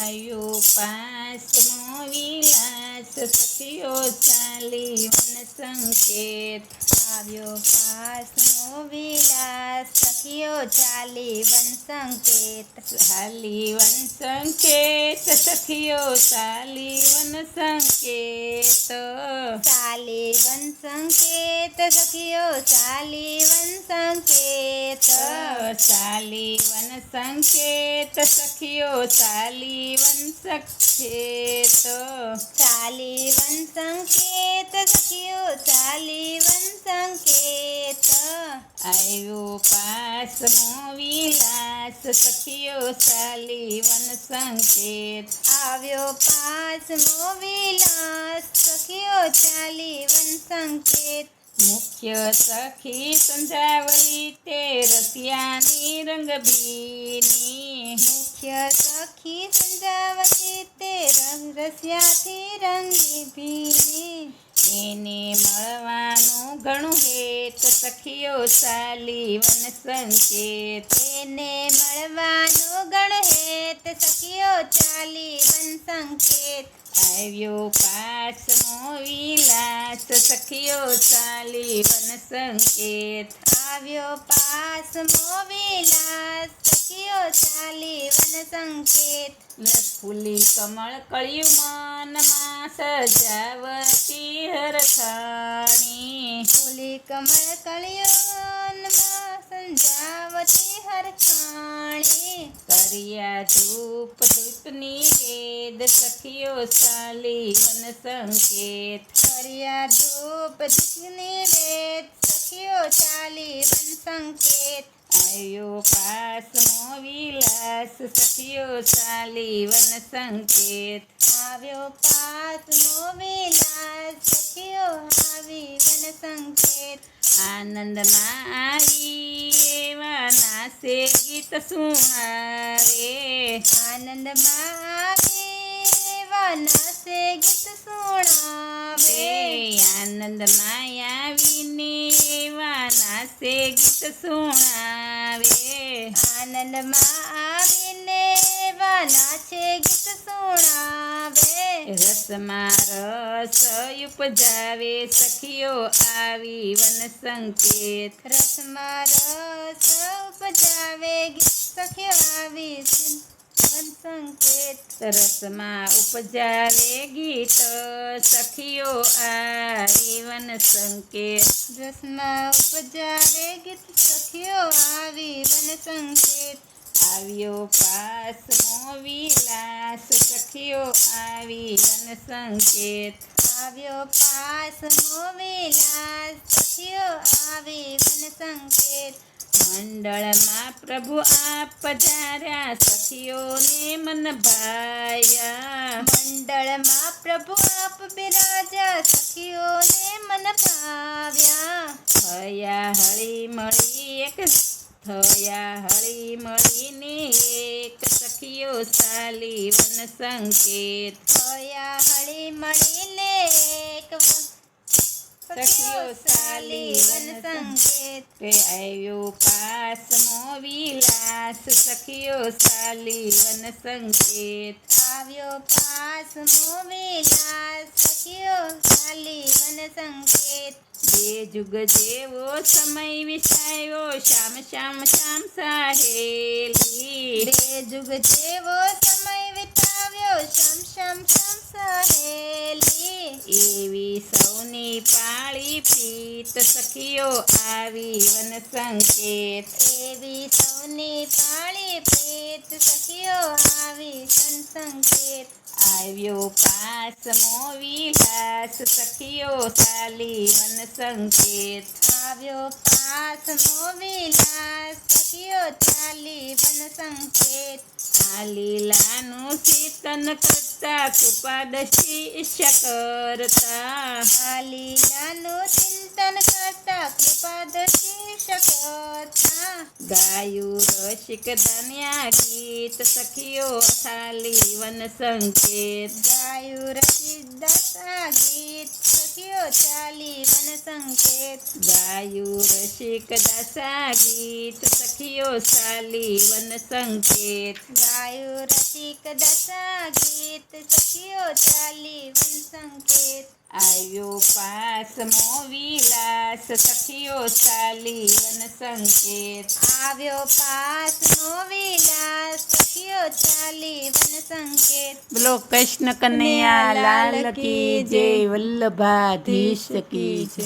આવ્યો પાંચમો વિલાસ સખીઓ ચાલી વન સંકેત. આવ્યો પાંચમો વિલાસ સખીઓ ચાલી વન સંકેત. ચાલી વન સંકેત સખીઓ ચાલી વન સંકેત. ચાલી વન સંકેત સખીઓ ચાલી વન સંકેત. ચાલી વન સંકેત સખીઓ ચાલી વન સંકેત. ચાલી વન સંકેત સખીઓ ચાલી વન સંકેત. આવ્યો પાંચમો વિલાસ સખીઓ ચાલી વન સંકેત. આવ્યો પાંચમો વિલાસ સખીઓ ચાલી વન સંકેત. મુખ્ય સખી સંજાવલી તે રસિયાની રંગબીની. મુખ્ય સખી સંજાવતી તે રસિયાથી રંગી ભીની. એને મળવાનું ઘણું હેત સખીઓ ચાલી વન સંકેત. એને મળવાનો ગણ હેત સખીઓ ચાલી વન સંકેત. આવ્યો પાંચમો વિલાસ સખીઓ ચાલી વન સંકેત. આવ્યો પાંચમો વિલાસ સખીઓ ચાલી વન સંકેત. ફૂલી કમળ કળિયું મનમાં સજાવતી હરખાણી. ફૂલી કમળ કળિયોનમાં સંજાવતી હરખાણી. કર્યા ધૂપ ધૂપની વેદ સખીઓ ચાલી વન સંકેત. કર્યા ધૂપ દીપની વેદ સખીઓ ચાલી વન સંકેત. આવ્યો પાંચમો વિલાસ સખીઓ ચાલી વન સંકેત. આવ્યો પાંચમો વિલાસ સખીઓ આવી વન સંકેત. આનંદમાં આવી એવા નાસે ગીત સુણાવે. આનંદમાં આવી એવા નાસે ગીત સુણાવે. આનંદમાં આવીને એવા નાસે ગીત સુણાવે. આનંદમાં આવીને એવા નાચે ગીત સુણાવે. રસમાં રસ ઉપજાવે સખીઓ આવી વન સંકેત. રસમાં રસ ઉપજાવે ગીત સખીઓ આવી વન સંકેત. રસમાં ઉપજાવે ગીત સખીઓ આવી વન સંકેત. રસમાં ઉપજાવે ગીત સખીઓ આવી વન સંકેત. આવ્યો પાંચમો વિલાસ સખીઓ આવી વન સંકેત. આવ્યો પાંચમો વિલાસ સખીઓ આવી વન સંકેત. મંડળમાં પ્રભુ આપ પધાર્યા સખીઓને મન ભાયા. મંડળમાં પ્રભુ આપ બિરાજા સખીઓને મન ભાવ્યા. થયા હળી મળી એક થયા હળી મળીને એક સખીઓ ચાલી વન સંકેત. થયા હળી મળીને એક સખીઓ ચાલી વન સંકેત. આવ્યો પાંચમો વિલાસ સખીઓ ચાલી વન સંકેત. આવ્યો પાંચમો વિલાસ સખીઓ ચાલી વન સંકેત. બે જુગ જેવો સમય વિસાયો શ્યામ શ્યામ શ્યામ સાહેલી. બે જુગ જેવો સમય વિતાવ્યો શ્યામ શ્યામ શ્યામ સહેલી. એવી સૌની પાળી પ્રીત સખીઓ આવી વન સંકેત. એવી સૌની પાળી પ્રીત સખીઓ આવી વન સંકેત. આવ્યો પાંચમો વિલાસ સખીઓ ચાલી વન સંકેત. આવ્યો પાંચમો વિલાસ સખીઓ ચાલી વન સંકેત. આ લીલાનું ચિંતન કરતા કૃપાદશી કરતા. આ લીલાનું ચિંતન કરતા કૃપાદશી કરતા. ગાયું રસિક ધન્યા ગીત સખીઓ ચાલી વન સંકેત. ગાયું રસિકદાસા ગીત સખીઓ ચાલી વન સંકેત. ગાયું રસિક દાસા ગીત સખીઓ ચાલી વન સંકેત. ગાયું રસિકદાસા ગીત સખીઓ ચાલી વન સંકેત. આવ્યો પાસમો વિલાસ સખીઓ ચાલી વન સંકેત. આવ્યો પાસનો વિલાસ સખીઓ ચાલી વન સંકેત. બોલો કૃષ્ણ કનૈયા લાલ કી જય, વલ્લભાધીશ કી જય.